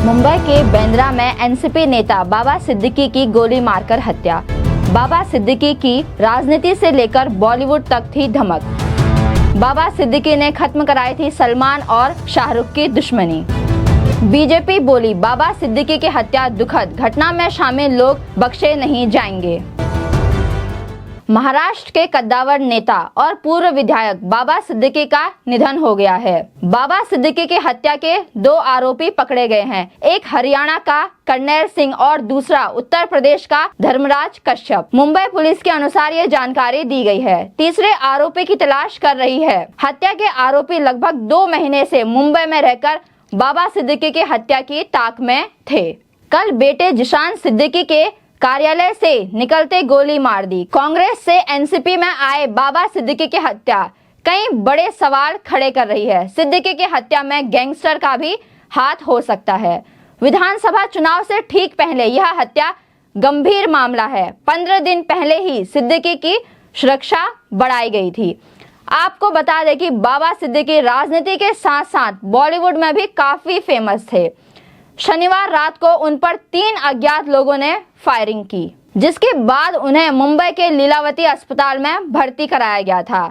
मुंबई के बांद्रा में एनसीपी नेता बाबा सिद्दीकी की गोली मारकर हत्या। बाबा सिद्दीकी की राजनीति से लेकर बॉलीवुड तक थी धमक। बाबा सिद्दीकी ने खत्म कराई थी सलमान और शाहरुख की दुश्मनी। बीजेपी बोली बाबा सिद्दीकी की हत्या दुखद, घटना में शामिल लोग बख्शे नहीं जाएंगे। महाराष्ट्र के कद्दावर नेता और पूर्व विधायक बाबा सिद्दीकी का निधन हो गया है। बाबा सिद्दीकी की हत्या के 2 आरोपी पकड़े गए हैं, एक हरियाणा का कर्नैल सिंह और दूसरा उत्तर प्रदेश का धर्मराज कश्यप। मुंबई पुलिस के अनुसार ये जानकारी दी गई है। तीसरे आरोपी की तलाश कर रही है। हत्या के आरोपी लगभग 2 महीने से मुंबई में रहकर बाबा सिद्दीकी की हत्या की ताक में थे। कल बेटे जिशान सिद्दीकी के कार्यालय से निकलते गोली मार दी। कांग्रेस से एनसीपी में आए बाबा सिद्दीकी की हत्या कई बड़े सवाल खड़े कर रही है। सिद्दीकी की हत्या में गैंगस्टर का भी हाथ हो सकता है। विधानसभा चुनाव से ठीक पहले यह हत्या गंभीर मामला है। 15 दिन पहले ही सिद्दीकी की सुरक्षा बढ़ाई गई थी। आपको बता दें कि बाबा सिद्दीकी राजनीति के साथ साथ बॉलीवुड में भी काफी फेमस थे। शनिवार रात को उन पर 3 अज्ञात लोगों ने फायरिंग की, जिसके बाद उन्हें मुंबई के लीलावती अस्पताल में भर्ती कराया गया था।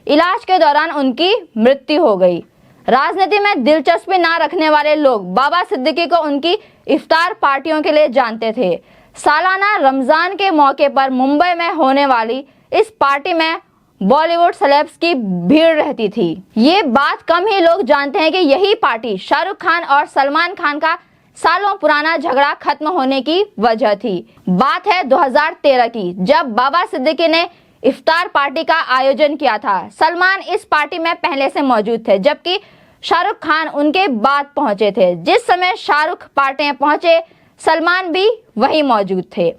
इलाज के दौरान उनकी मृत्यु हो गई। राजनीति में दिलचस्पी ना रखने वाले लोग बाबा सिद्दीकी को उनकी इफ्तार पार्टियों के लिए जानते थे। सालाना रमजान के मौके पर मुंबई में होने वाली इस पार्टी में बॉलीवुड सेलेब्स की भीड़ रहती थी। ये बात कम ही लोग जानते हैं कि यही पार्टी शाहरुख खान और सलमान खान का सालों पुराना झगड़ा खत्म होने की वजह थी। बात है 2013 की, जब बाबा सिद्दीकी ने इफ्तार पार्टी का आयोजन किया था। सलमान इस पार्टी में पहले से मौजूद थे, जबकि शाहरुख खान उनके बाद पहुंचे थे। जिस समय शाहरुख पार्टी में पहुंचे, सलमान भी वही मौजूद थे।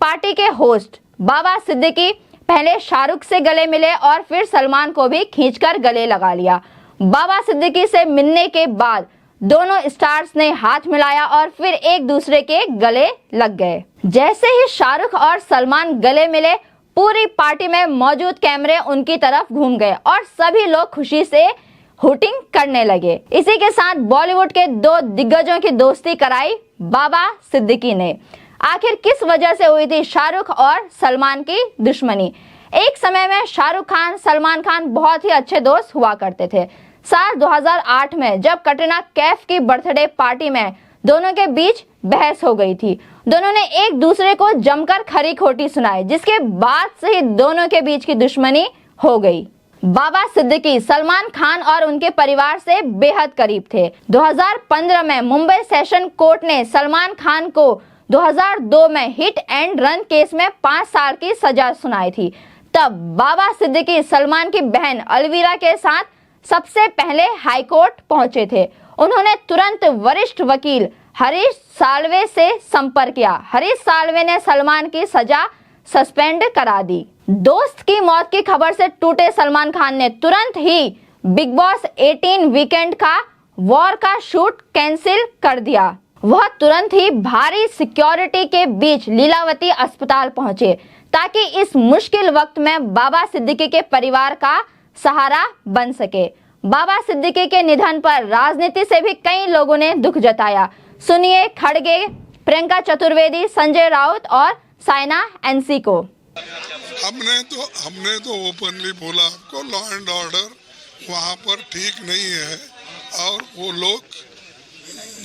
पार्टी के होस्ट बाबा सिद्दीकी पहले शाहरुख से गले मिले और फिर सलमान को भी खींचकर गले लगा लिया। बाबा सिद्दीकी से मिलने के बाद दोनों स्टार्स ने हाथ मिलाया और फिर एक दूसरे के गले लग गए। जैसे ही शाहरुख और सलमान गले मिले, पूरी पार्टी में मौजूद कैमरे उनकी तरफ घूम गए और सभी लोग खुशी से हुटिंग करने लगे। इसी के साथ बॉलीवुड के 2 दिग्गजों की दोस्ती कराई बाबा सिद्दीकी ने। आखिर किस वजह से हुई थी शाहरुख और सलमान की दुश्मनी? एक समय में शाहरुख खान सलमान खान बहुत ही अच्छे दोस्त हुआ करते थे। साल 2008 में जब कटरीना कैफ की बर्थडे पार्टी में दोनों के बीच बहस हो गई थी, दोनों ने एक दूसरे को जमकर खरी खोटी सुनाई, जिसके बाद से ही दोनों के बीच की दुश्मनी हो गई। बाबा सिद्दीकी सलमान खान और उनके परिवार से बेहद करीब थे। 2015 में मुंबई सेशन कोर्ट ने सलमान खान को 2002 में हिट एंड रन केस में 5 साल की सजा सुनाई थी। तब बाबा सिद्दीकी सलमान की बहन अलवीरा के साथ सबसे पहले हाईकोर्ट पहुंचे थे। उन्होंने तुरंत वरिष्ठ वकील हरीश साल्वे से संपर्क किया। हरीश साल्वे ने सलमान की सजा सस्पेंड करा दी। दोस्त की मौत की खबर से टूटे सलमान खान ने तुरंत ही बिग बॉस 18 वीकेंड का वॉर का शूट कैंसिल कर दिया। वह तुरंत ही भारी सिक्योरिटी के बीच लीलावती अस्पताल पहुंचे, ताकि इस मुश्किल वक्त में बाबा सिद्दीकी के परिवार का सहारा बन सके। बाबा सिद्दीकी के निधन पर राजनीति से भी कई लोगों ने दुख जताया। सुनिए खड़गे, प्रियंका चतुर्वेदी, संजय राउत और साइना एनसी को। हमने तो ओपनली बोला आपको, लॉ एंड ऑर्डर वहाँ पर ठीक नहीं है और वो लोग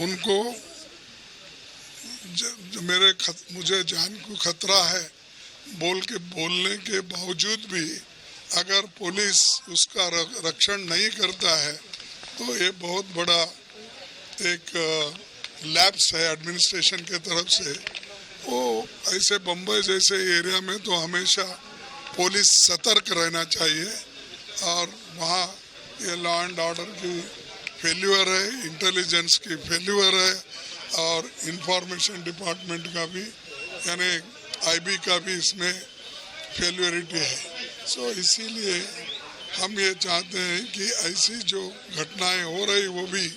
उनको मुझे जान को खतरा है बोलने के बावजूद भी अगर पुलिस उसका रक्षण नहीं करता है तो ये बहुत बड़ा एक लैप्स है एडमिनिस्ट्रेशन के तरफ से। वो ऐसे बम्बई जैसे एरिया में तो हमेशा पुलिस सतर्क रहना चाहिए और वहाँ ये लॉ एंड ऑर्डर की फेल्यूर है, इंटेलिजेंस की फेल्यूर है और इंफॉर्मेशन डिपार्टमेंट का भी यानी आईबी का भी इसमें फेल्यूरिटी है। सो इसीलिए हम ये चाहते हैं कि ऐसी जो घटनाएं हो रही वो भी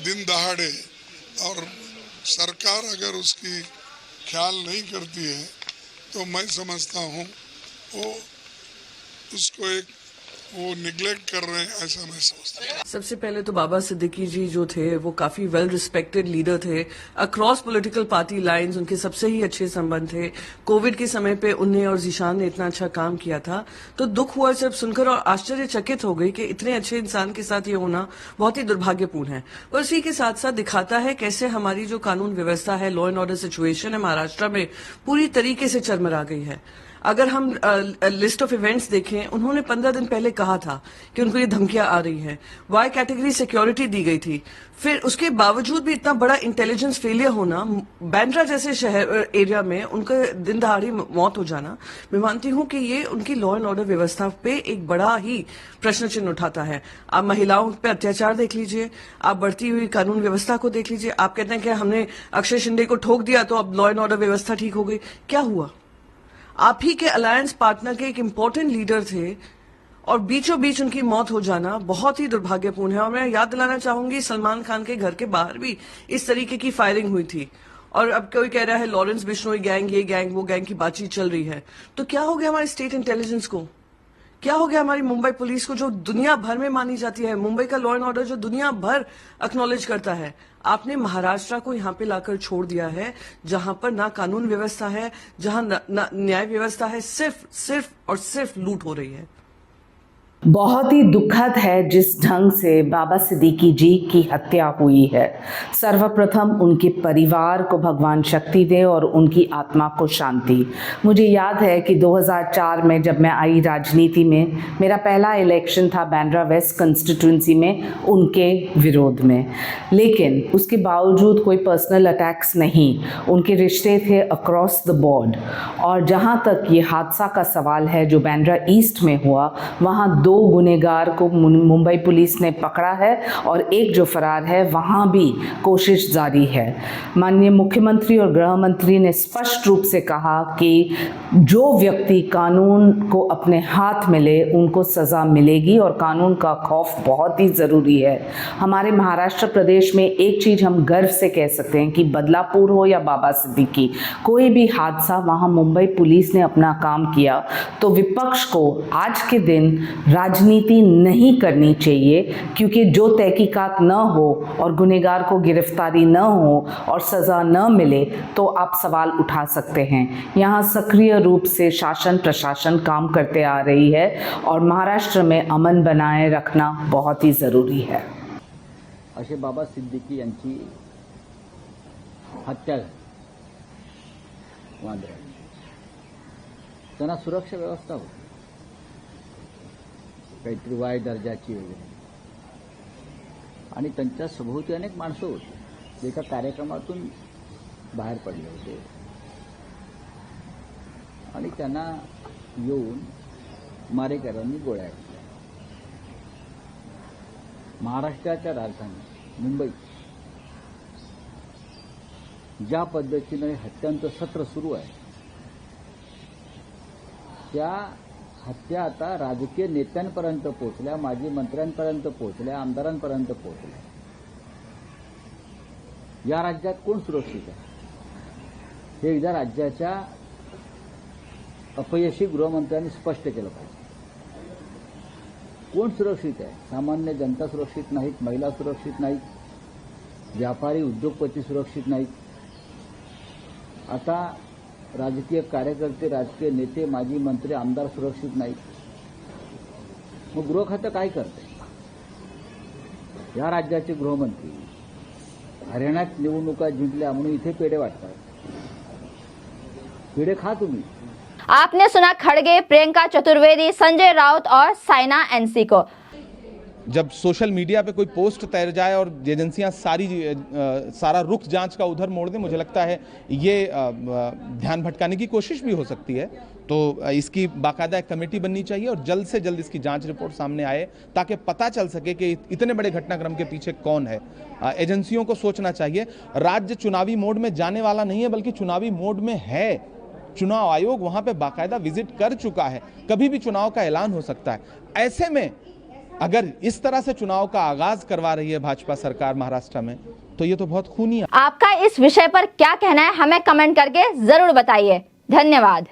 दिन दहाड़े और सरकार अगर उसकी ख्याल नहीं करती है तो मैं समझता हूँ वो उसको एक वो निग्लेक्ट कर रहे हैं, ऐसा मैं समझता हूँ। सबसे पहले तो बाबा सिद्दीकी जी जो थे वो काफी वेल रिस्पेक्टेड लीडर थे। अक्रॉस पॉलिटिकल पार्टी लाइंस उनके सबसे ही अच्छे संबंध थे। कोविड के समय पे उन्हें और जीशान ने इतना अच्छा काम किया था, तो दुख हुआ जब सुनकर और आश्चर्यचकित हो गई कि इतने अच्छे इंसान के साथ ये होना बहुत ही दुर्भाग्यपूर्ण है। और उसी के साथ साथ दिखाता है कैसे हमारी जो कानून व्यवस्था है, लॉ एंड ऑर्डर सिचुएशन है महाराष्ट्र में पूरी तरीके से चरमरा गई है। अगर हम लिस्ट ऑफ इवेंट्स देखें, उन्होंने 15 दिन पहले कहा था कि उनको ये धमकियां आ रही हैं, वाई कैटेगरी सिक्योरिटी दी गई थी। फिर उसके बावजूद भी इतना बड़ा इंटेलिजेंस फेलियर होना, बांद्रा जैसे शहर एरिया में उनका दिन दहाड़ी मौत हो जाना, मैं मानती हूं कि ये उनकी लॉ एंड ऑर्डर व्यवस्था पे एक बड़ा ही प्रश्न चिन्ह उठाता है। आप महिलाओं पे अत्याचार देख लीजिए, आप बढ़ती हुई कानून व्यवस्था को देख लीजिए। आप कहते हैं कि हमने अक्षय शिंदे को ठोक दिया तो अब लॉ एंड ऑर्डर व्यवस्था ठीक हो गई, क्या हुआ? आप ही के अलायंस पार्टनर के एक इंपॉर्टेंट लीडर थे और बीचों बीच उनकी मौत हो जाना बहुत ही दुर्भाग्यपूर्ण है। और मैं याद दिलाना चाहूंगी, सलमान खान के घर के बाहर भी इस तरीके की फायरिंग हुई थी। और अब कोई कह रहा है लॉरेंस बिश्नोई गैंग, ये गैंग, वो गैंग की बातचीत चल रही है। तो क्या हो गया हमारे स्टेट इंटेलिजेंस को? क्या हो गया हमारी मुंबई पुलिस को, जो दुनिया भर में मानी जाती है, मुंबई का लॉ एंड ऑर्डर जो दुनिया भर एक्नॉलेज करता है? आपने महाराष्ट्र को यहाँ पे लाकर छोड़ दिया है, जहां पर ना कानून व्यवस्था है, जहां ना न्याय व्यवस्था है, सिर्फ और सिर्फ लूट हो रही है। बहुत ही दुखद है जिस ढंग से बाबा सिद्दीकी जी की हत्या हुई है। सर्वप्रथम उनके परिवार को भगवान शक्ति दे और उनकी आत्मा को शांति। मुझे याद है कि 2004 में जब मैं आई राजनीति में, मेरा पहला इलेक्शन था बांद्रा वेस्ट कंस्टिट्यूंसी में उनके विरोध में, लेकिन उसके बावजूद कोई पर्सनल अटैक्स नहीं, उनके रिश्ते थे अक्रॉस द बॉर्ड। और जहाँ तक ये हादसा का सवाल है जो बांद्रा ईस्ट में हुआ, वहाँ 2 गुनहगार को मुंबई पुलिस ने पकड़ा है और एक जो फरार है वहाँ भी कोशिश जारी है। माननीय मुख्यमंत्री और गृह मंत्री ने स्पष्ट रूप से कहा कि जो व्यक्ति कानून को अपने हाथ में ले उनको सज़ा मिलेगी और कानून का खौफ बहुत ही ज़रूरी है। हमारे महाराष्ट्र प्रदेश में एक चीज़ हम गर्व से कह सकते हैं कि बदलापुर हो या बाबा सिद्दीकी, कोई भी हादसा वहाँ मुंबई पुलिस ने अपना काम किया। तो विपक्ष को आज के दिन राजनीति नहीं करनी चाहिए, क्योंकि जो तहकीकात न हो और गुनहगार को गिरफ्तारी न हो और सज़ा न मिले तो आप सवाल उठा सकते हैं। यहाँ सक्रिय रूप से शासन प्रशासन काम करते आ रही है और महाराष्ट्र में अमन बनाए रखना बहुत ही ज़रूरी है। असे बाबा सिद्दीकी यांची हत्या झाली वांद्र्यात, त्यांना सुरक्षा व्यवस्था होती काहीतरी वाय दर्जाची वगैरे, आणि त्यांच्या सभोवती अनेक माणसं होती जे एका कार्यक्रमातून बाहेर पडले होते आणि त्यांना येऊन मारेकऱ्यांनी गोळ्या घातल्या। महाराष्ट्राच्या राजधानी मुंबई ज्या पद्धतीने हत्यांचं सत्र सुरू आहे, त्या हत्या आता राजकीय नेत्यांपर्यंत पोहोचल्या, माजी मंत्र्यांपर्यंत पोहोचल्या, आमदारांपर्यंत पोहोचल्या। या राज्यात कोण सुरक्षित आहे हे एकदा राज्याच्या अपयशी गृहमंत्र्यांनी स्पष्ट केलं पाहिजे। कोण सुरक्षित आहे? सामान्य जनता सुरक्षित नाहीत, महिला सुरक्षित नाहीत, व्यापारी उद्योगपती सुरक्षित नाहीत। आता राजकीय कार्यकर्ते, राजकीय नेते, माजी मंत्री, आमदार सुरक्षित नाहीत। मग गृह खातं काय करते? या राज्याचे गृहमंत्री हरियाणात निवडणुका जिंकल्या म्हणून इथे पेढे वाटतात। पेढे खा तुम्ही। आपने सुना खड़गे, प्रियंका चतुर्वेदी, संजय राउत और साइना एनसी को। जब सोशल मीडिया पे कोई पोस्ट तैर जाए और एजेंसियां सारा रुख जांच का उधर मोड़ दें, मुझे लगता है ये ध्यान भटकाने की कोशिश भी हो सकती है। तो इसकी बाकायदा एक कमेटी बननी चाहिए और जल्द से जल्द इसकी जांच रिपोर्ट सामने आए ताकि पता चल सके कि इतने बड़े घटनाक्रम के पीछे कौन है। एजेंसियों को सोचना चाहिए, राज्य चुनावी मोड में जाने वाला नहीं है बल्कि चुनावी मोड में है। चुनाव आयोग वहां पे बाकायदा विजिट कर चुका है, कभी भी चुनाव का ऐलान हो सकता है। ऐसे में अगर इस तरह से चुनाव का आगाज करवा रही है भाजपा सरकार महाराष्ट्र में, तो ये तो बहुत खूनी है। आपका इस विषय पर क्या कहना है, हमें कमेंट करके जरूर बताइए। धन्यवाद।